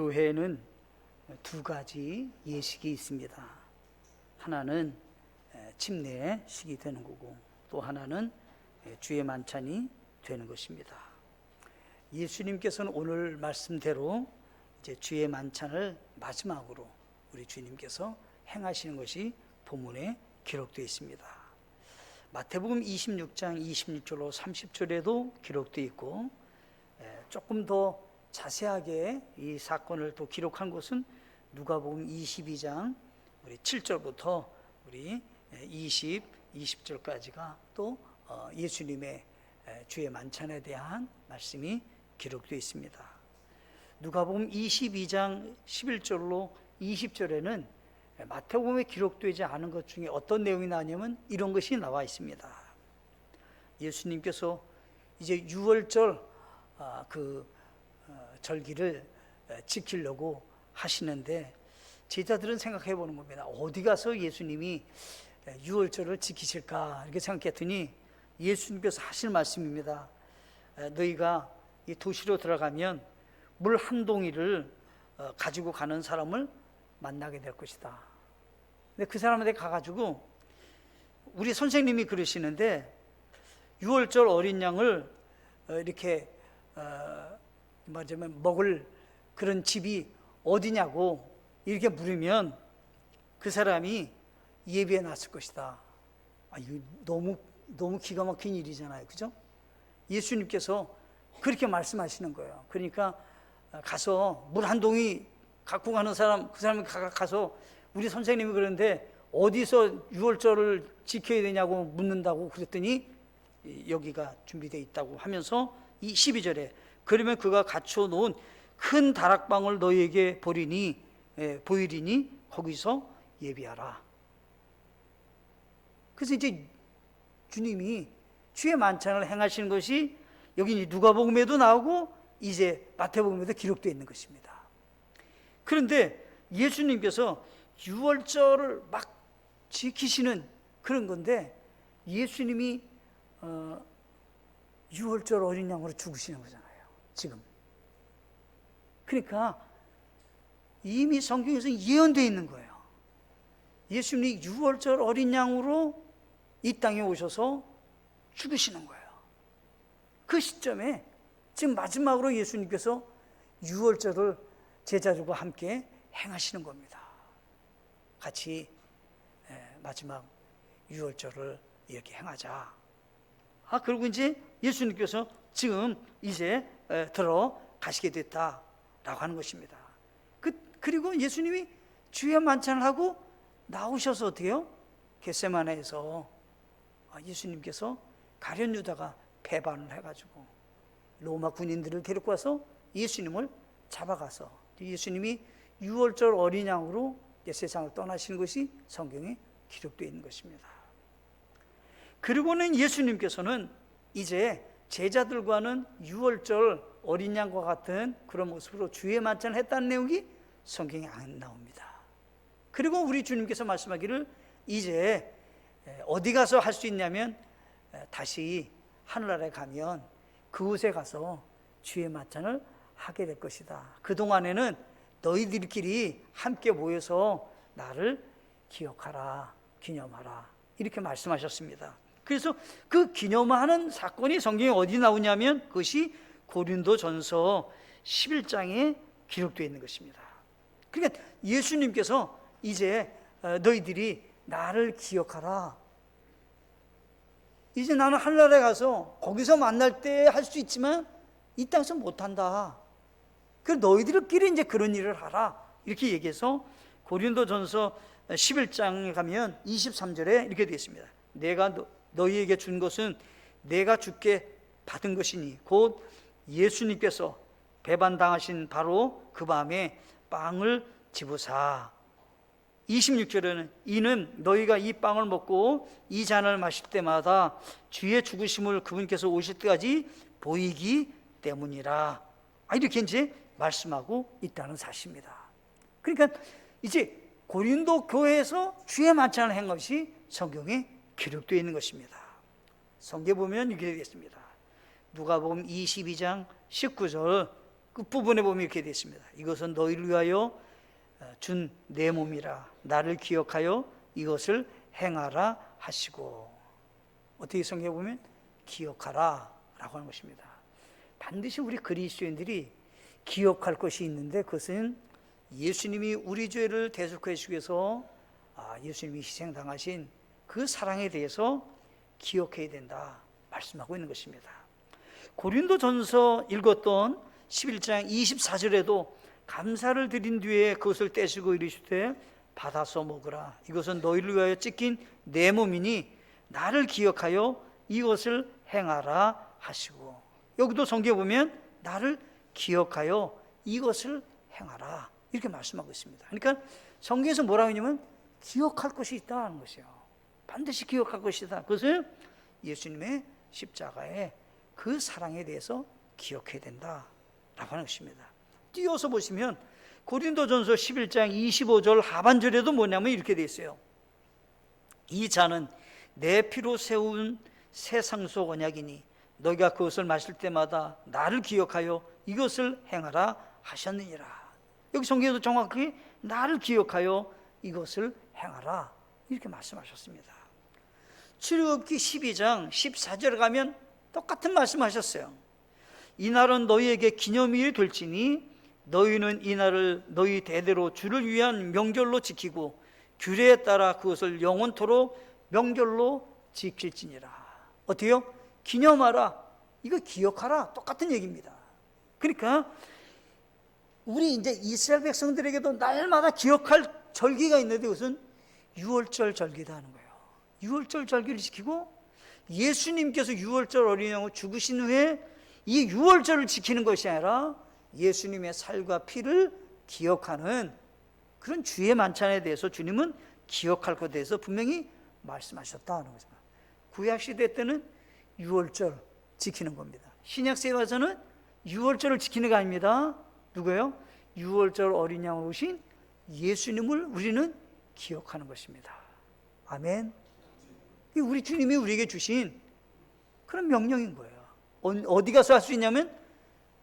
교회에는 두 가지 예식이 있습니다. 하나는 침례식이 되는 거고, 또 하나는 주의 만찬이 되는 것입니다. 예수님께서는 오늘 말씀대로 이제 주의 만찬을 마지막으로 우리 주님께서 행하시는 것이 본문에 기록되어 있습니다. 마태복음 26장 26절로 30절에도 기록되어 있고, 조금 더 자세하게 이 사건을 또 기록한 것은 누가복음 22장 우리 7절부터 우리 20절까지가 또 예수님의 주의 만찬에 대한 말씀이 기록되어 있습니다. 누가복음 22장 11절로 20절에는 마태복음에 기록되지 않은 것 중에 어떤 내용이 나냐면 이런 것이 나와 있습니다. 예수님께서 이제 유월절 절기를 지키려고 하시는데, 제자들은 생각해 보는 겁니다. 어디 가서 예수님이 유월절을 지키실까 이렇게 생각했더니 예수님께서 하실 말씀입니다. 너희가 이 도시로 들어가면 물 한 동이를 가지고 가는 사람을 만나게 될 것이다. 근데 그 사람한테 가가지고, 우리 선생님이 그러시는데 유월절 어린 양을 이렇게 말하자면 먹을 그런 집이 어디냐고 이렇게 물으면 그 사람이 예비해 놨을 것이다. 이거 너무 기가 막힌 일이잖아요, 그죠? 예수님께서 그렇게 말씀하시는 거예요. 그러니까 가서 물 한 동이 갖고 가는 사람, 그 사람이 가서 우리 선생님이 그러는데 어디서 유월절을 지켜야 되냐고 묻는다고 그랬더니 여기가 준비되어 있다고 하면서 이 12절에 그러면 그가 갖추어 놓은 큰 다락방을 너희에게 보이리니 거기서 예비하라. 그래서 이제 주님이 주의 만찬을 행하시는 것이 여기 누가복음에도 나오고 이제 마태복음에도 기록되어 있는 것입니다. 그런데 예수님께서 유월절을 막 지키시는 그런 건데, 예수님이 유월절 어린 양으로 죽으시는 거잖아요, 지금. 그러니까 이미 성경에서 예언되어 있는 거예요. 예수님이 유월절 어린 양으로 이 땅에 오셔서 죽으시는 거예요. 그 시점에 지금 마지막으로 예수님께서 유월절을 제자들과 함께 행하시는 겁니다. 같이 마지막 유월절을 이렇게 행하자. 그리고 이제 예수님께서 지금 이제 들어가시게 됐다라고 하는 것입니다. 그리고 예수님이 주의 만찬을 하고 나오셔서 어떻게요? 겟세마네에서 예수님께서 가룟 유다가 배반을 해가지고 로마 군인들을 데리고 와서 예수님을 잡아가서 예수님이 유월절 어린 양으로 세상을 떠나시는 것이 성경에 기록되어 있는 것입니다. 그리고는 예수님께서는 이제 제자들과는 유월절 어린 양과 같은 그런 모습으로 주의 만찬을 했다는 내용이 성경에 안 나옵니다. 그리고 우리 주님께서 말씀하기를 이제 어디 가서 할 수 있냐면 다시 하늘나라에 가면 그곳에 가서 주의 만찬을 하게 될 것이다. 그동안에는 너희들끼리 함께 모여서 나를 기억하라, 기념하라 이렇게 말씀하셨습니다. 그래서 그 기념하는 사건이 성경에 어디 나오냐면 그것이 고린도전서 11장에 기록되어 있는 것입니다. 그러니까 예수님께서 이제 너희들이 나를 기억하라. 이제 나는 하늘나라에 가서 거기서 만날 때 할 수 있지만 이 땅에서 못한다. 그래서 너희들끼리 이제 그런 일을 하라. 이렇게 얘기해서 고린도전서 11장에 가면 23절에 이렇게 되어 있습니다. 내가 너희에게 준 것은 내가 주께 받은 것이니 곧 예수님께서 배반당하신 바로 그 밤에 빵을 집으사 26절에는 이는 너희가 이 빵을 먹고 이 잔을 마실 때마다 주의 죽으심을 그분께서 오실 때까지 보이기 때문이라. 이렇게 이제 말씀하고 있다는 사실입니다. 그러니까 이제 고린도 교회에서 주의 만찬을 한 것이 성경에 기록되어 있는 것입니다. 성경에 보면 이렇게 되겠습니다. 누가복음 22장 19절 끝부분에 보면 이렇게 되어 있습니다. 이것은 너희를 위하여 준 내 몸이라. 나를 기억하여 이것을 행하라 하시고. 어떻게 성경에 보면 기억하라 라고 하는 것입니다. 반드시 우리 그리스도인들이 기억할 것이 있는데, 그것은 예수님이 우리 죄를 대속해 주기 위해서 예수님이 희생당하신 그 사랑에 대해서 기억해야 된다 말씀하고 있는 것입니다. 고린도전서 읽었던 11장 24절에도 감사를 드린 뒤에 그것을 떼시고 이르시되 받아서 먹으라. 이것은 너희를 위하여 찢긴 내 몸이니 나를 기억하여 이것을 행하라 하시고. 여기도 성경에 보면 나를 기억하여 이것을 행하라 이렇게 말씀하고 있습니다. 그러니까 성경에서 뭐라고 하냐면 기억할 것이 있다는 것이요. 반드시 기억할 것이다. 그것을 예수님의 십자가의 그 사랑에 대해서 기억해야 된다라고 하는 것입니다. 띄어서 보시면 고린도전서 11장 25절 하반절에도 뭐냐면 이렇게 되어 있어요. 이 잔은 내 피로 세운 새 상속 언약이니 너희가 그것을 마실 때마다 나를 기억하여 이것을 행하라 하셨느니라. 여기 성경에도 정확히 나를 기억하여 이것을 행하라 이렇게 말씀하셨습니다. 출애굽기 12장 14절에 가면 똑같은 말씀하셨어요. 이날은 너희에게 기념일이 될지니 너희는 이날을 너희 대대로 주를 위한 명절로 지키고 규례에 따라 그것을 영원토록 명절로 지킬지니라. 어때요? 기념하라. 이거 기억하라. 똑같은 얘기입니다. 그러니까 우리 이제 이스라엘 백성들에게도 날마다 기억할 절기가 있는데 그것은 유월절 절기다 하는 거예요. 유월절 절기를 지키고 예수님께서 유월절 어린 양으로 죽으신 후에 이 유월절을 지키는 것이 아니라 예수님의 살과 피를 기억하는 그런 주의 만찬에 대해서 주님은 기억할 것에 대해서 분명히 말씀하셨다 하는 거죠. 구약시대 때는 유월절 지키는 겁니다. 신약시대에 와서는 유월절을 지키는 게 아닙니다. 누구예요? 유월절 어린 양으로 오신 예수님을 우리는 기억하는 것입니다. 아멘. 우리 주님이 우리에게 주신 그런 명령인 거예요. 어디 가서 할 수 있냐면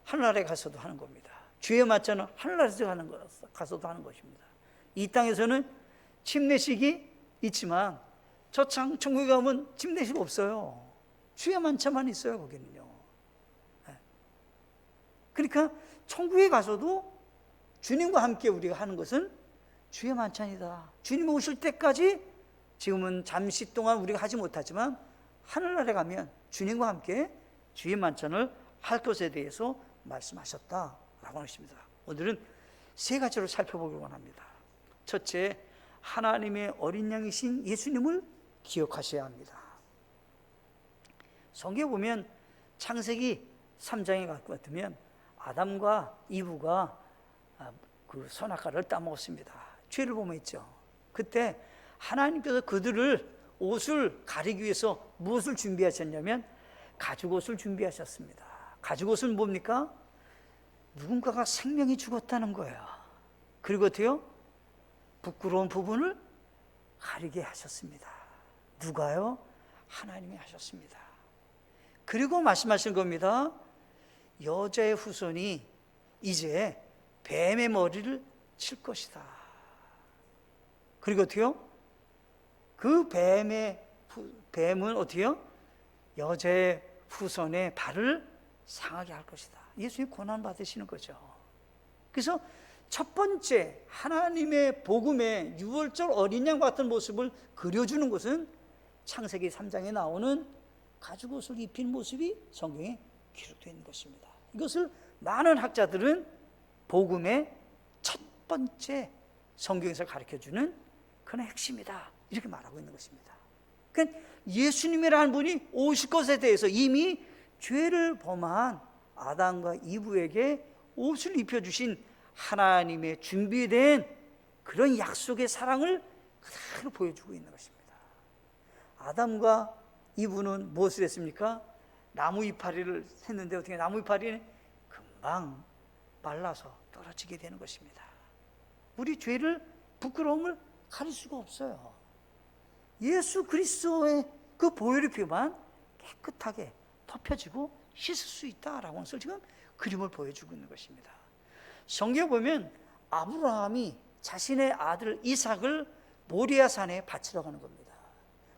하늘나라에 가서도 하는 겁니다. 주의 맞자는 하늘나라에서 가서도 하는 것입니다. 이 땅에서는 침례식이 있지만 저 천국에 가면 침례식 없어요. 주의 만찬만 있어요. 거기는요. 그러니까 천국에 가서도 주님과 함께 우리가 하는 것은 주의 만찬이다. 주님 오실 때까지 지금은 잠시 동안 우리가 하지 못하지만 하늘나라에 가면 주님과 함께 주의 만찬을 할 것에 대해서 말씀하셨다라고 하는 것입니다. 오늘은 세 가지로 살펴보기를 원합니다. 첫째, 하나님의 어린 양이신 예수님을 기억하셔야 합니다. 성경에 보면 창세기 3장에 같으면 아담과 이브가 그 선악과를 따먹었습니다. 죄를 범했죠. 그때 하나님께서 그들을 옷을 가리기 위해서 무엇을 준비하셨냐면 가죽옷을 준비하셨습니다. 가죽옷은 뭡니까? 누군가가 생명이 죽었다는 거예요. 그리고 어때요? 부끄러운 부분을 가리게 하셨습니다. 누가요? 하나님이 하셨습니다. 그리고 말씀하신 겁니다. 여자의 후손이 이제 뱀의 머리를 칠 것이다. 그리고 어때요? 그 뱀은 어때요? 여자의 후손의 발을 상하게 할 것이다. 예수님 고난 받으시는 거죠. 그래서 첫 번째 하나님의 복음의 유월절 어린 양 같은 모습을 그려주는 것은 창세기 3장에 나오는 가죽옷을 입힌 모습이 성경에 기록되어 있는 것입니다. 이것을 많은 학자들은 복음의 첫 번째 성경에서 가르쳐주는 그런 핵심이다 이렇게 말하고 있는 것입니다. 그러니까 예수님이라는 분이 오실 것에 대해서 이미 죄를 범한 아담과 이브에게 옷을 입혀주신 하나님의 준비된 그런 약속의 사랑을 그대로 보여주고 있는 것입니다. 아담과 이브는 무엇을 했습니까? 나무 이파리를 했는데 어떻게 나무 이파리는 금방 말라서 떨어지게 되는 것입니다. 우리 죄를 부끄러움을 가릴 수가 없어요. 예수 그리스도의 그 보혈의 피만 깨끗하게 덮여지고 씻을 수 있다라고 해서 지금 그림을 보여주고 있는 것입니다. 성경에 보면 아브라함이 자신의 아들 이삭을 모리아산에 바치러 가는 겁니다.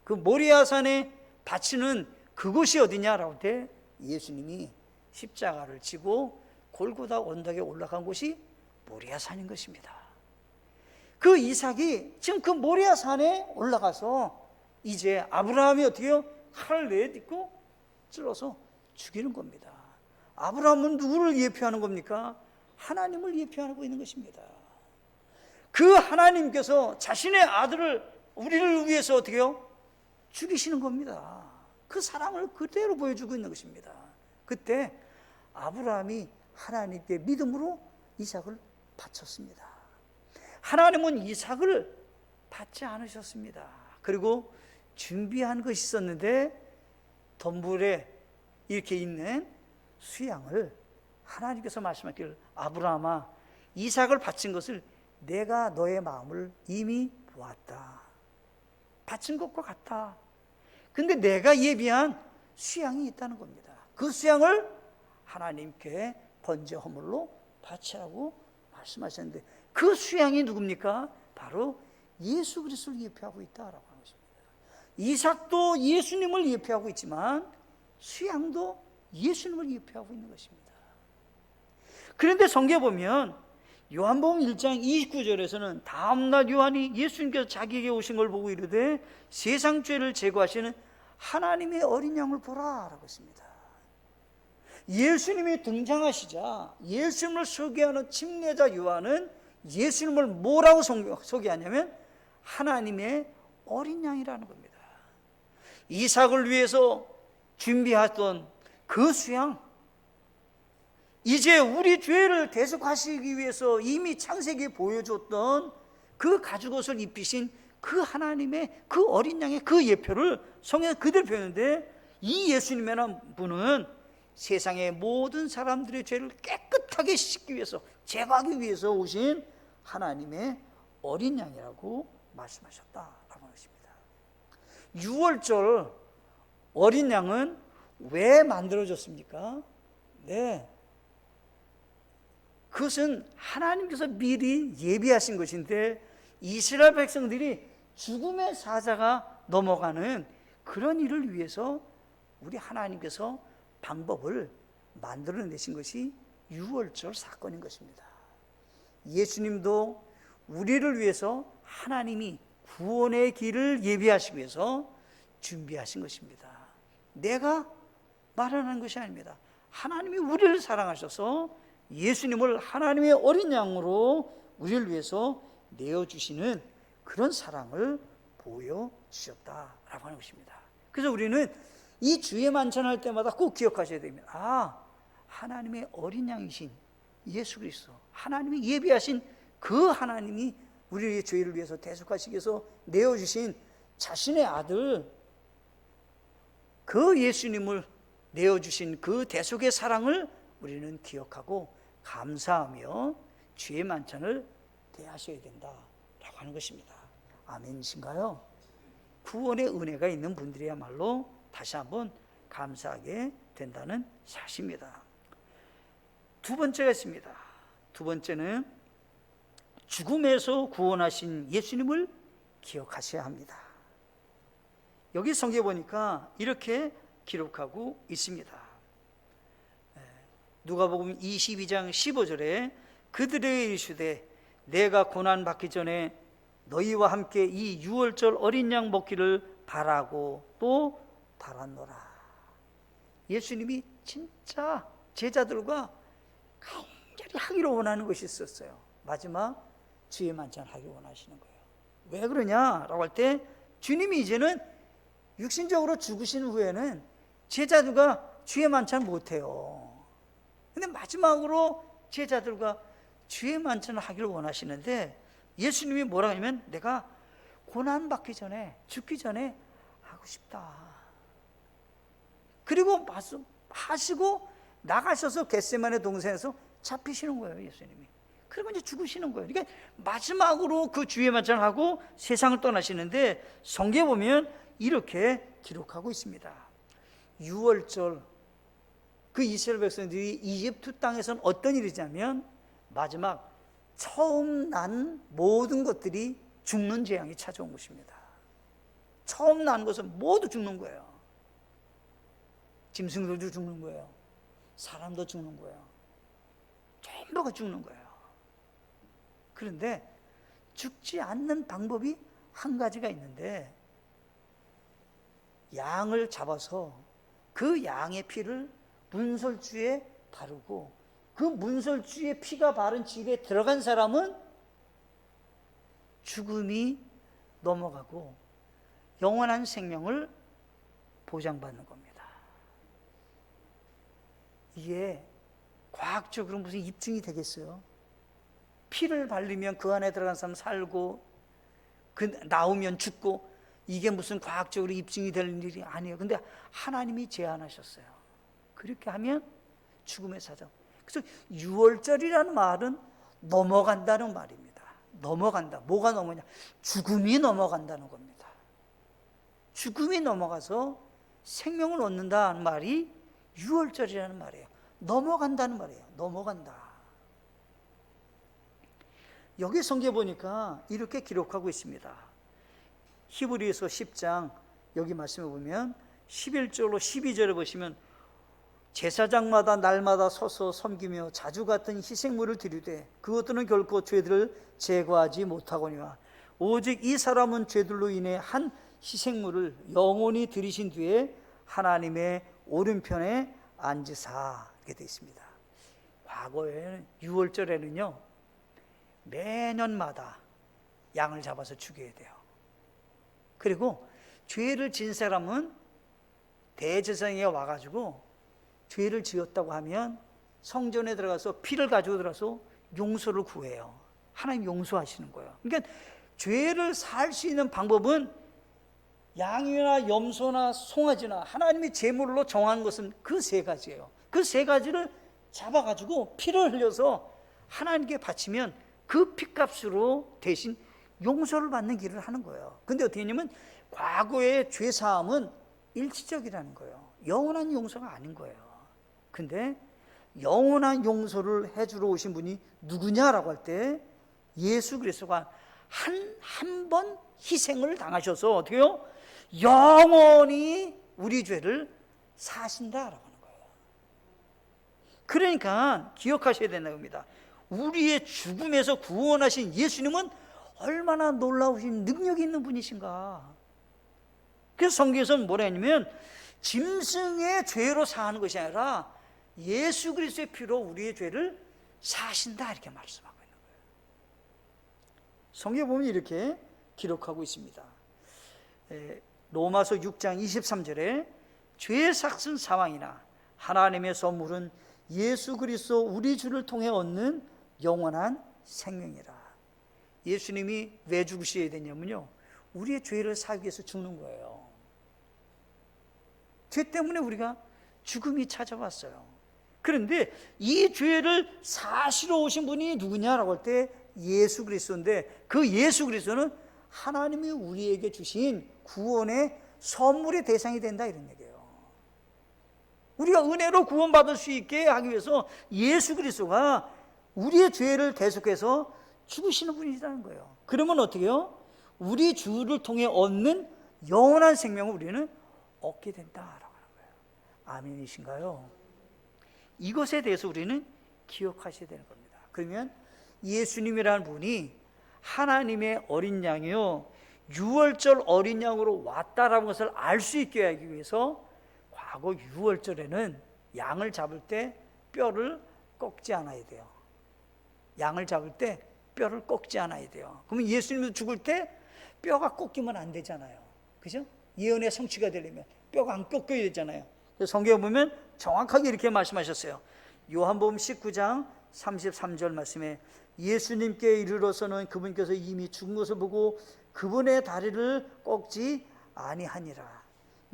그 모리아산에 바치는 그곳이 어디냐라고 할 때 예수님이 십자가를 지고 골고다 언덕에 올라간 곳이 모리아산인 것입니다. 그 이삭이 지금 그 모리아산에 올라가서 이제 아브라함이 어떻게 해요? 칼을 내딛고 찔러서 죽이는 겁니다. 아브라함은 누구를 예표하는 겁니까? 하나님을 예표하고 있는 것입니다. 그 하나님께서 자신의 아들을 우리를 위해서 어떻게 해요? 죽이시는 겁니다. 그 사랑을 그대로 보여주고 있는 것입니다. 그때 아브라함이 하나님께 믿음으로 이삭을 바쳤습니다. 하나님은 이삭을 받지 않으셨습니다. 그리고 준비한 것이 있었는데 덤불에 이렇게 있는 수양을 하나님께서 말씀하기를 아브라함아 이삭을 바친 것을 내가 너의 마음을 이미 보았다. 바친 것과 같다. 근데 내가 예비한 수양이 있다는 겁니다. 그 수양을 하나님께 번제 허물로 바치라고 말씀하셨는데 그 수양이 누굽니까? 바로 예수 그리스도를 예표하고 있다라고 하는 것입니다. 이삭도 예수님을 예표하고 있지만 수양도 예수님을 예표하고 있는 것입니다. 그런데 성경에 보면 요한복음 1장 29절에서는 다음날 요한이 예수님께서 자기에게 오신 걸 보고 이르되 세상 죄를 제거하시는 하나님의 어린 양을 보라라고 했습니다. 예수님이 등장하시자 예수님을 소개하는 침례자 요한은 예수님을 뭐라고 소개하냐면 하나님의 어린 양이라는 겁니다. 이삭을 위해서 준비했던 그 수양, 이제 우리 죄를 대속하시기 위해서 이미 창세기에 보여줬던 그 가죽옷을 입히신 그 하나님의 그 어린 양의 그 예표를 성경에 그대로 표현했는데 이 예수님이라는 분은 세상의 모든 사람들의 죄를 깨끗하게 씻기 위해서 제거하기 위해서 오신 하나님의 어린 양이라고 말씀하셨다라고 하는 것입니다. 6월절 어린 양은 왜 만들어졌습니까? 네, 그것은 하나님께서 미리 예비하신 것인데 이스라엘 백성들이 죽음의 사자가 넘어가는 그런 일을 위해서 우리 하나님께서 방법을 만들어내신 것이 유월절 사건인 것입니다. 예수님도 우리를 위해서 하나님이 구원의 길을 예비하시기 위해서 준비하신 것입니다. 내가 마련한 것이 아닙니다. 하나님이 우리를 사랑하셔서 예수님을 하나님의 어린 양으로 우리를 위해서 내어주시는 그런 사랑을 보여주셨다라고 하는 것입니다. 그래서 우리는 이 주의 만찬할 때마다 꼭 기억하셔야 됩니다. 하나님의 어린 양이신 예수 그리스도, 하나님이 예비하신 그 하나님이 우리의 죄를 위해서 대속하시기 위해서 내어주신 자신의 아들, 그 예수님을 내어주신 그 대속의 사랑을 우리는 기억하고 감사하며 주의 만찬을 대하셔야 된다라고 하는 것입니다. 아멘이신가요? 구원의 은혜가 있는 분들이야말로 다시 한번 감사하게 된다는 사실입니다. 두 번째가 있습니다. 두 번째는 죽음에서 구원하신 예수님을 기억하셔야 합니다. 여기 성경에 보니까 이렇게 기록하고 있습니다. 누가복음 22장 15절에 그들에게 이르시되 내가 고난 받기 전에 너희와 함께 이 유월절 어린 양 먹기를 바라고 또 바랐노라. 예수님이 진짜 제자들과 간절히 하기를 원하는 것이 있었어요. 마지막 주의 만찬 하기 원하시는 거예요. 왜 그러냐라고 할 때 주님이 이제는 육신적으로 죽으신 후에는 제자들과 주의 만찬 못해요. 근데 마지막으로 제자들과 주의 만찬을 하기를 원하시는데 예수님이 뭐라고 하냐면 내가 고난받기 전에, 죽기 전에 하고 싶다. 그리고 하시고 나가셔서 겟세마네 동산에서 잡히시는 거예요, 예수님이. 그리고 이제 죽으시는 거예요. 그러니까 마지막으로 그 주의 만찬을 하고 세상을 떠나시는데 성경에 보면 이렇게 기록하고 있습니다. 유월절, 그 이스라엘 백성들이 이집트 땅에서는 어떤 일이냐면 마지막 처음 난 모든 것들이 죽는 재앙이 찾아온 것입니다. 처음 난 것은 모두 죽는 거예요. 짐승들도 죽는 거예요. 사람도 죽는 거예요. 전부가 죽는 거예요. 그런데 죽지 않는 방법이 한 가지가 있는데, 양을 잡아서 그 양의 피를 문설주에 바르고 그 문설주에 피가 바른 집에 들어간 사람은 죽음이 넘어가고 영원한 생명을 보장받는 겁니다. 이게 과학적으로 무슨 입증이 되겠어요? 피를 바르면 그 안에 들어간 사람 살고 나오면 죽고, 이게 무슨 과학적으로 입증이 될 일이 아니에요. 근데 하나님이 제안하셨어요. 그렇게 하면 죽음의 사정. 그래서 유월절이라는 말은 넘어간다는 말입니다. 넘어간다. 뭐가 넘어가냐? 죽음이 넘어간다는 겁니다. 죽음이 넘어가서 생명을 얻는다는 말이 유월절이라는 말이에요. 넘어간다는 말이에요. 넘어간다. 여기 성경에 보니까 이렇게 기록하고 있습니다. 히브리서 10장 여기 말씀해 보면 11절로 12절에 보시면 제사장마다 날마다 서서 섬기며 자주 같은 희생물을 드리되 그것들은 결코 죄들을 제거하지 못하거니와 오직 이 사람은 죄들로 인해 한 희생물을 영원히 드리신 뒤에 하나님의 오른편에 앉으사, 이렇게 되어 있습니다. 과거에는 유월절에는요 매년마다 양을 잡아서 죽여야 돼요. 그리고 죄를 진 사람은 대제사장에 와가지고 죄를 지었다고 하면 성전에 들어가서 피를 가지고 들어가서 용서를 구해요. 하나님 용서하시는 거예요. 그러니까 죄를 살 수 있는 방법은 양이나 염소나 송아지나 하나님이 제물로 정한 것은 그 세 가지예요. 그 세 가지를 잡아가지고 피를 흘려서 하나님께 바치면 그 피값으로 대신 용서를 받는 길을 하는 거예요. 근데 어떻게 했냐면 과거의 죄사함은 일시적이라는 거예요. 영원한 용서가 아닌 거예요. 근데 영원한 용서를 해주러 오신 분이 누구냐라고 할 때 예수 그리스도가 한 번 희생을 당하셔서 어떻게 해요? 영원히 우리 죄를 사신다라고 하는 거예요. 그러니까 기억하셔야 된다는 겁니다. 우리의 죽음에서 구원하신 예수님은 얼마나 놀라우신 능력이 있는 분이신가. 그래서 성경에서는 뭐라 했냐면 짐승의 죄로 사하는 것이 아니라 예수 그리스도의 피로 우리의 죄를 사하신다, 이렇게 말씀하고 있는 거예요. 성경에 보면 이렇게 기록하고 있습니다. 로마서 6장 23절에 죄의 삭슨 사망이나 하나님의 선물은 예수 그리스도 우리 주를 통해 얻는 영원한 생명이라. 예수님이 왜 죽으셔야 되냐면요, 우리의 죄를 사기 위해서 죽는 거예요. 죄 때문에 우리가 죽음이 찾아왔어요. 그런데 이 죄를 사시러 오신 분이 누구냐라고 할 때 예수 그리스도인데, 그 예수 그리스도는 하나님이 우리에게 주신 구원의 선물의 대상이 된다, 이런 얘기예요. 우리가 은혜로 구원받을 수 있게 하기 위해서 예수 그리스도가 우리의 죄를 대속해서 죽으시는 분이라는 거예요. 그러면 어떻게 해요? 우리 주를 통해 얻는 영원한 생명을 우리는 얻게 된다라고 하는 거예요. 아멘이신가요? 이것에 대해서 우리는 기억하셔야 되는 겁니다. 그러면 예수님이라는 분이 하나님의 어린 양이요, 유월절 어린 양으로 왔다라는 것을 알 수 있게 하기 위해서 과거 유월절에는 양을 잡을 때 뼈를 꺾지 않아야 돼요. 양을 잡을 때 뼈를 꺾지 않아야 돼요. 그러면 예수님도 죽을 때 뼈가 꺾이면 안 되잖아요. 그죠? 예언의 성취가 되려면 뼈가 안 꺾여야 되잖아요. 그래서 성경에 보면 정확하게 이렇게 말씀하셨어요. 요한복음 19장 33절 말씀에 예수님께 이르러서는 그분께서 이미 죽은 것을 보고 그분의 다리를 꺾지 아니하니라.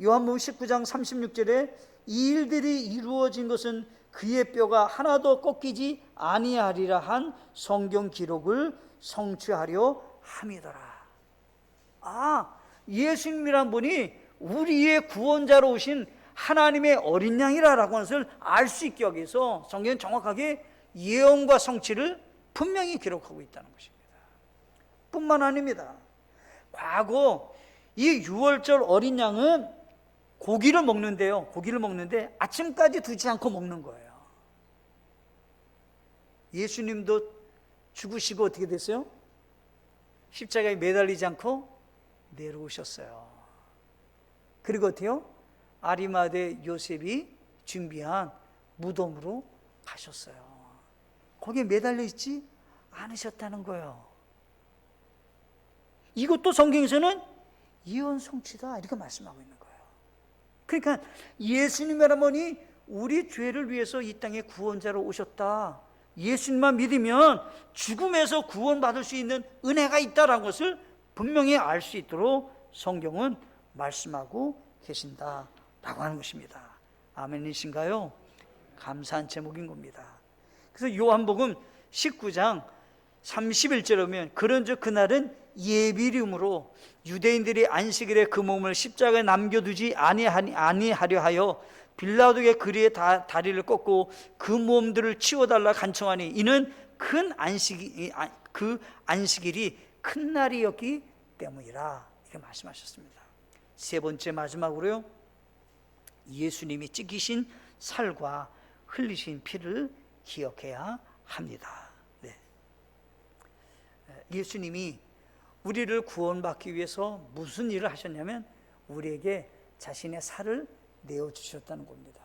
요한복음 19장 36절에 이 일들이 이루어진 것은 그의 뼈가 하나도 꺾이지 아니하리라 한 성경 기록을 성취하려 함이더라. 아, 예수님이란 분이 우리의 구원자로 오신 하나님의 어린 양이라고 하는 것을 알 수 있게 하기 위해서 성경은 정확하게 예언과 성취를 분명히 기록하고 있다는 것입니다. 뿐만 아닙니다. 과거 이 유월절 어린 양은 고기를 먹는데요. 고기를 먹는데 아침까지 두지 않고 먹는 거예요. 예수님도 죽으시고 어떻게 됐어요? 십자가에 매달리지 않고 내려오셨어요. 그리고 어때요? 아리마대 요셉이 준비한 무덤으로 가셨어요. 거기에 매달려 있지 않으셨다는 거예요. 이것도 성경에서는 예언 성취다 이렇게 말씀하고 있는 거예요. 그러니까 예수님이라머니 우리 죄를 위해서 이 땅에 구원자로 오셨다. 예수님만 믿으면 죽음에서 구원받을 수 있는 은혜가 있다는 것을 분명히 알 수 있도록 성경은 말씀하고 계신다라고 하는 것입니다. 아멘이신가요? 감사한 제목인 겁니다. 그래서 요한복음 19장 31절에 보면 그런즉 그날은 예비름으로 유대인들이 안식일에 그 몸을 십자가에 남겨두지 아니하려 하여 빌라도의 그리에 다리를 꺾고 그 몸들을 치워달라 간청하니 이는 그 안식일이 큰 날이었기 때문이라 이렇게 말씀하셨습니다. 세 번째 마지막으로요, 예수님이 찢기신 살과 흘리신 피를 기억해야 합니다. 네. 예수님이 우리를 구원받기 위해서 무슨 일을 하셨냐면 우리에게 자신의 살을 내어주셨다는 겁니다.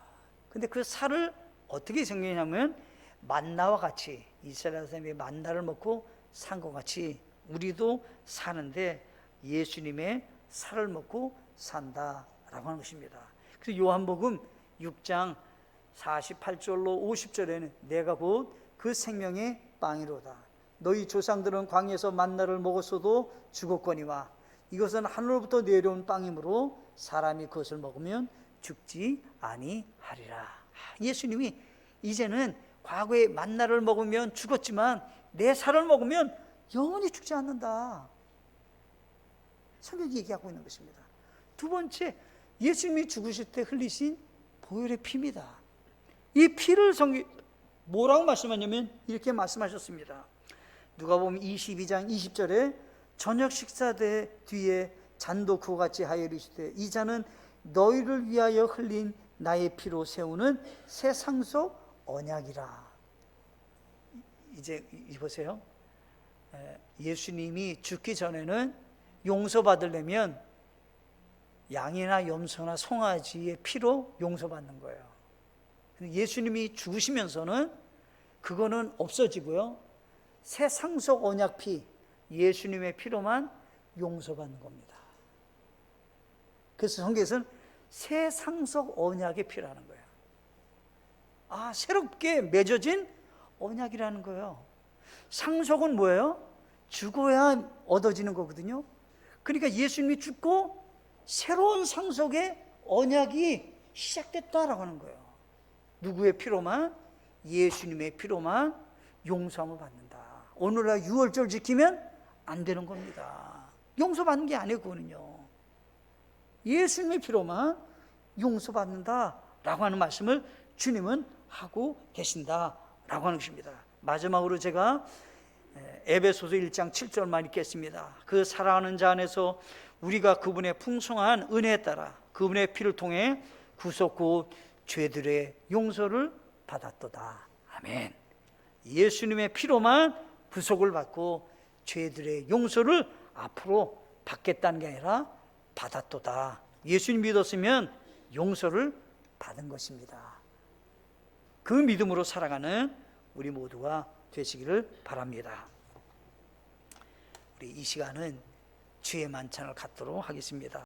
근데 그 살을 어떻게 생겼냐면 만나와 같이 이스라엘 사람이 만나를 먹고 산 것 같이 우리도 사는데 예수님의 살을 먹고 산다라고 하는 것입니다. 그래서 요한복음 6장 48절로 50절에는 내가 곧 그 생명의 빵이로다. 너희 조상들은 광야에서 만나를 먹었어도 죽었거니와 이것은 하늘로부터 내려온 빵이므로 사람이 그것을 먹으면 죽지 아니하리라. 예수님이 이제는 과거에 만나를 먹으면 죽었지만 내 살을 먹으면 영원히 죽지 않는다. 성경이 얘기하고 있는 것입니다. 두 번째, 예수님이 죽으실 때 흘리신 보혈의 피입니다. 이 피를 뭐라고 말씀하냐면 이렇게 말씀하셨습니다. 누가복음 22장 20절에 저녁 식사 뒤에 잔도 그와 같이 하여 이르시되 이 잔은 너희를 위하여 흘린 나의 피로 세우는 새 상속 언약이라. 이제 보세요. 예수님이 죽기 전에는 용서받으려면 양이나 염소나 송아지의 피로 용서받는 거예요. 예수님이 죽으시면서는 그거는 없어지고요, 새 상속 언약 피, 예수님의 피로만 용서받는 겁니다. 그래서 성경에서는 새 상속 언약의 피라는 거예요. 새롭게 맺어진 언약이라는 거예요. 상속은 뭐예요? 죽어야 얻어지는 거거든요. 그러니까 예수님이 죽고 새로운 상속의 언약이 시작됐다라고 하는 거예요. 누구의 피로만? 예수님의 피로만 용서함을 받는다. 오늘날 유월절 지키면 안 되는 겁니다. 용서받는 게 아니에요. 그거는요, 예수님의 피로만 용서받는다라고 하는 말씀을 주님은 하고 계신다라고 하는 것입니다. 마지막으로 제가 에베소서 1장 7절만 읽겠습니다. 그 사랑하는 자 안에서 우리가 그분의 풍성한 은혜에 따라 그분의 피를 통해 구속 곧 죄들의 용서를 받았도다. 아멘. 예수님의 피로만 구속을 받고 죄들의 용서를 앞으로 받겠다는 게 아니라 받았도다. 예수님 믿었으면 용서를 받은 것입니다. 그 믿음으로 살아가는 우리 모두가 되시기를 바랍니다. 우리 이 시간은 주의 만찬을 갖도록 하겠습니다.